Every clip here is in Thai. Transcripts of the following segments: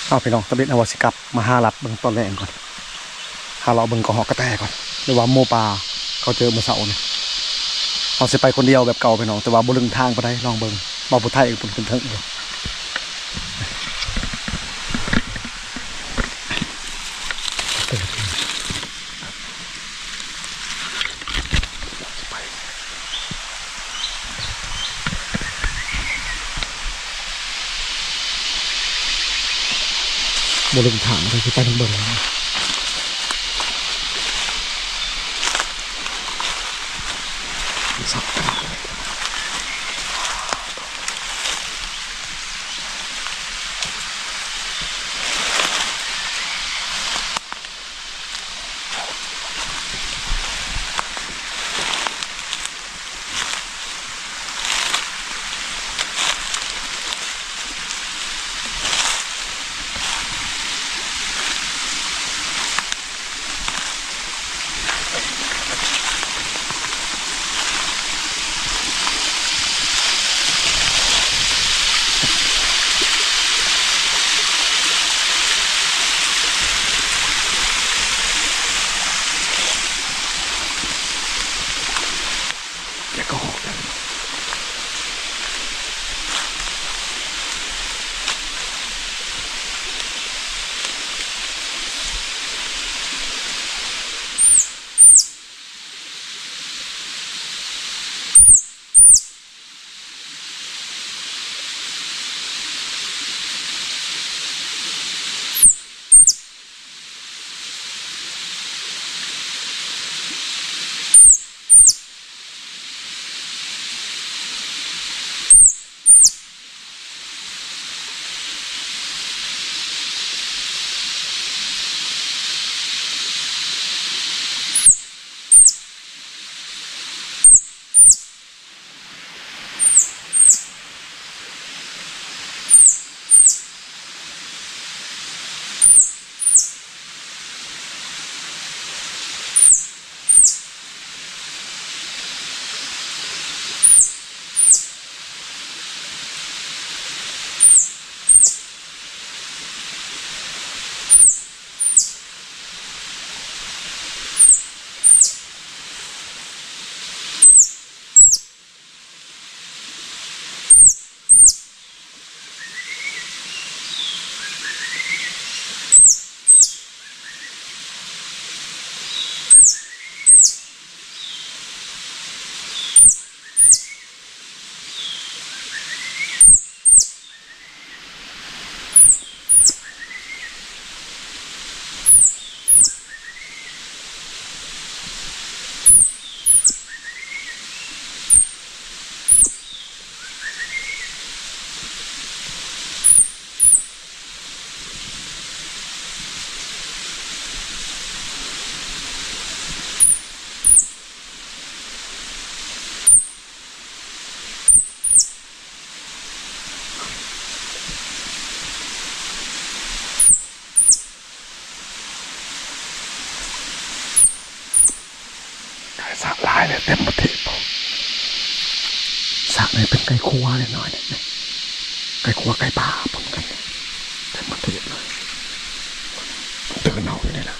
เอาพี่น้องตะเบ็ดเอาว่าสิกลับมาหาลัดเบิ่งตอนแรกก่อนหาเราเบิ่งกระหอกกระแตก่อนหรือว่าโมปลาเขาเจอมื้อเช้านี่เอาสิไปคนเดียวแบบเก่าพี่น้องแต่ว่าบ่ลึงทางไปได้ลองเบิ่งบ่ผู้ไทยอีกพุ่นขึ้นเทิงอยู่บ่ลึงทางไปสิไปทางเบิ่งสักสระลายเลยเต็มประเทศสระไหนเป็นไก่คัวเลยน้อยเนี่ยไก่คัวไก่ป่าปนกันเต็มประเทศเลยตื่นเอาอยู่นี่แหละ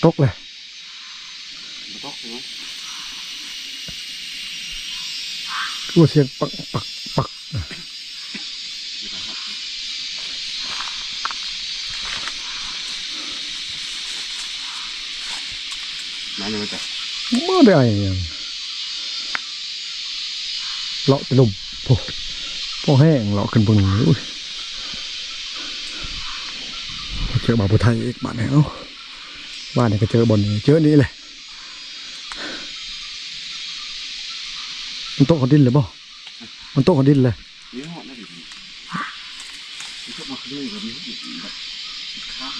ตกเลยตกใช่ไหมตัวเสียงปักนั่นเลยจ้ะไม่ได้ยังเลาะไปลมพอแห้งเลาะขึ้นบนนี้เจอบ่าวผู้ไทยอีกบ้านแล้วบ้านนี้ก็เจอบนนี้เจอนี้เลยมันโต๊ะของดินหรือเปล่ามันโต๊ะของดินเลยนี่หอดนะดินี่ก็มาขึ้นแบบนี้แบบข้าง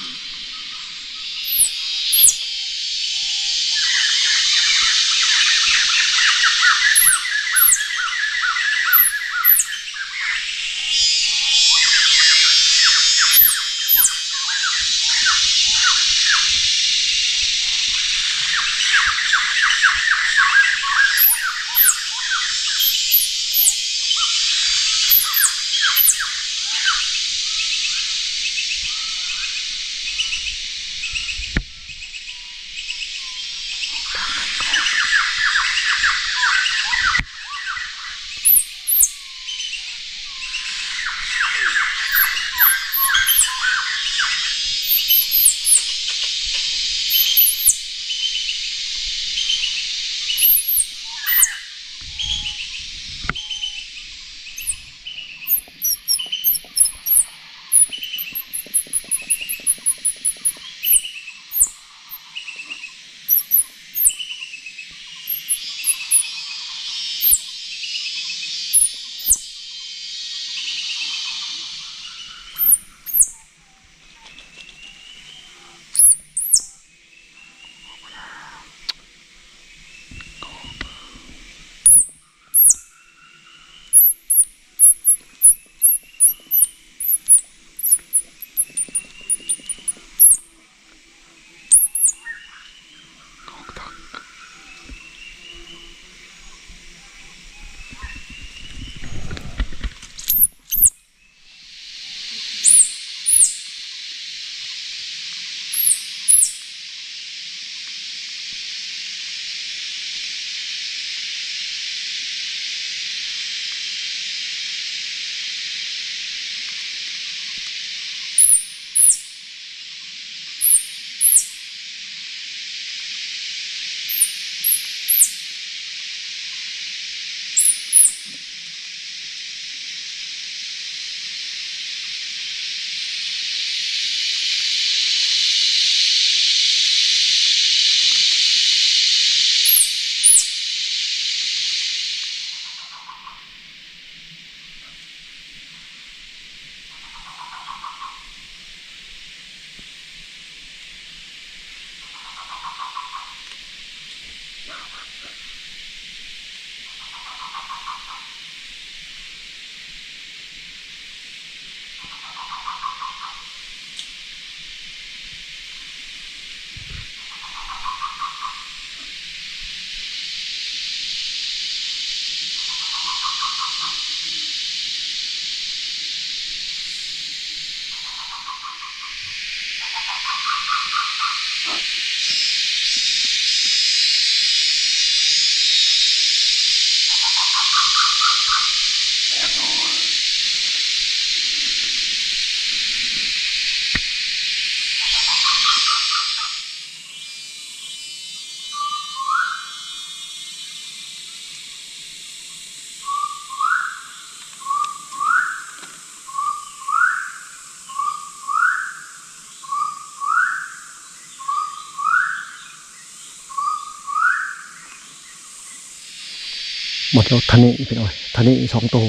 หมดแล้วทานี่พี่น้อยทานี่2 ตัว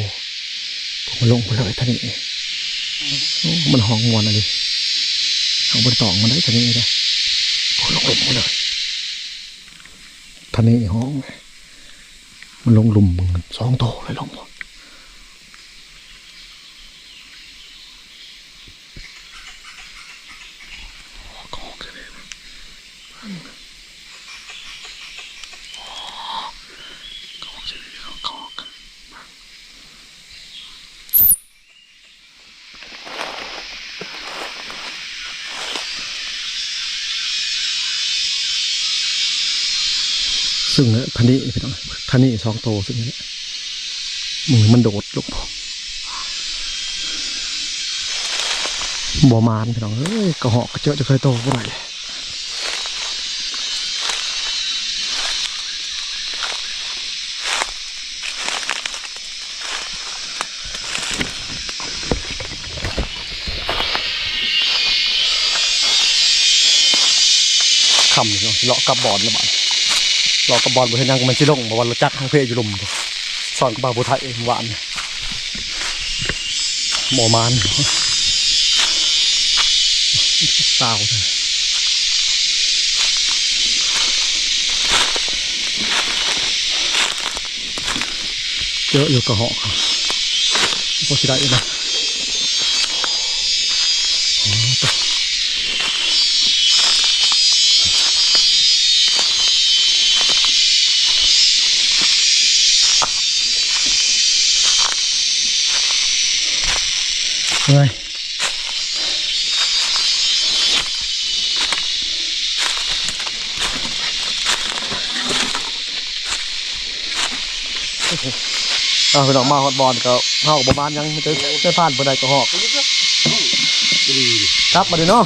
ผมลงไปเลยทานี่มันห้องมวนอะไรเอาบนตองมันได้ทานี่ได้ผมลงไปเลยทานี่ห้องมันลงหลุม2 ตัวเลยลงหมด ซึ่งทันนี้พี่น้องทันนี้2โตซึ่งนี่มึงมันโดดลงบ่มานพี่น้องเอ้ยกระหอกกระเจาะจะเคยโตเท่าไหร่คำเนาะเลาะกับบอลละบาดเลาะกับบอลบนเห็นยังมันสิลงบ่วันเราจักทางเพอยู่ลมสอนกับบาบุไทยหวานหมอมานตาวเยอะอยู่กระเหาะพอสิได้นะเฮ้ยไปหนองมาฮอดบอลก็เฮาประมาณยังไม่ได้ผ่านบ่ได้ก็หอกครับมาดิเนาะ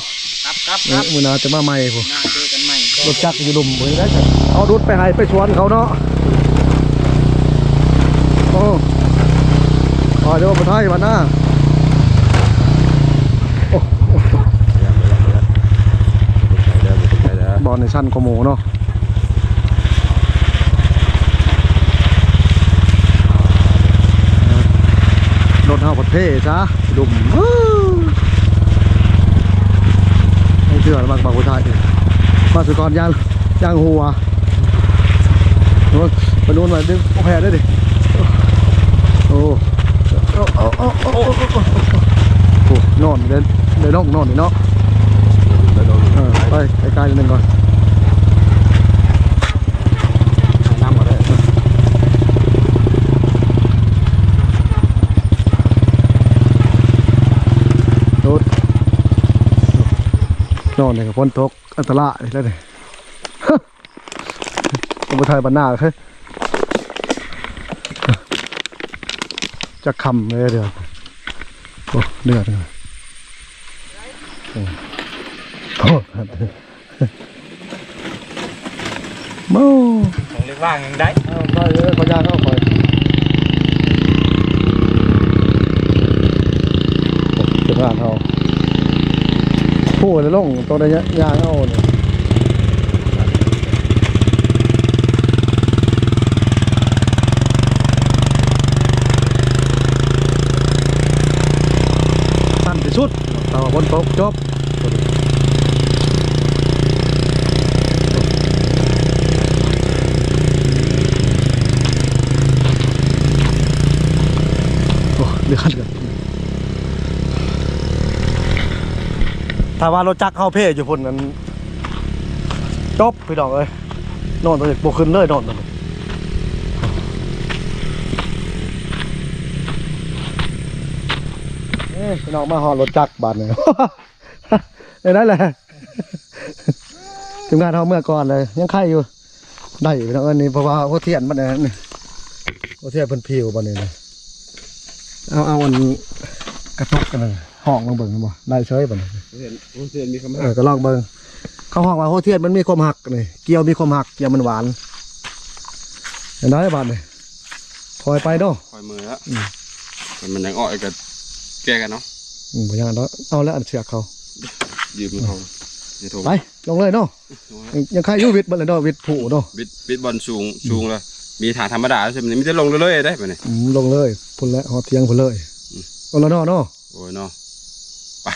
ครับมื้อหน้าจะมาใหม่พุ่นเจอกันใหม่รถจักรอยู่ลุมมื้อได้จ้ะเอารถไปให้ไปสวนเขาเนาะโอ้เดี๋ยวบ่ไทยวันหน้าบอลในชั้นโคโมเนาะรถเฮาประเทศจ้ะดุมไม่เชื่อแล้วบางคนไทยมาสุกรย่างหัวไปนู่นมาดึงแพ้ได้ดิโอ้นอนเดินนอนนี่เนาะไปไกลๆนึงก่อนน้ำมาได้รถนอนเลยกับฝนตกอันตรายแล้วเนี่ยผมไปถ่ายบรรณาเลยจะคำเลยเดี๋ยวโอ้เดือดเลยโอ้โม่ของเรียกว่างยังได้ได้เลยขอยางเข้าไปจะผ่านเขาพูดเลยลงตัวใดยางเอาเนี่ยสั้นที่สุดต่อบนโต๊ะจบเดือดกันถ้าว่ารถจักรเข้าเพ่อยู่พุ่นนั้นจบพี่น้องเอ้ยนอนตัวเด็กโบขึ้นเลยนอนตัวนี้พี่น้องมาหอรถจักรบาดเนี่ยได้แหละทีมงานเขาเมื่อก่อนเลยยังไข่อยู่ได้พี่น้องอันนี้เพราะว่าเขาเทียนมันเนี่ยเขาเทียนเพิ่นผิวบาดเนี่ยเอาอันกระทบกันเลยห้องลองเบิ่งบ่ได้เฉยบ่เนี่ยโฮเทียนมีคำหักก็ลองเบิ่งเขาห้องว่าโฮเทียนมันมีความหักนี่เกี๊ยวมีความหักเกี๊ยวมันหวานเห็นได้บาดนี่คอยไปเนาะคอยมือแล้วมันยังอ้อยกับแก้กันเนาะบ่ยังเนาะเอาแล้วอันเชือกเขายืมเขาไปลงเลยเนาะยังใครอยู่วิทย์บ่เลยเนาะวิทย์ผู้เนาะวิทย์บอลสูงเลยมีฐานธรรมดาใช่ไหมมีแต่ลงเลยได้ป่ะเนี่ยลงเลยพุ่นแล้วหอเทียงพุ่นเลยลงแล้วเนาะโอ้ยเนาะไป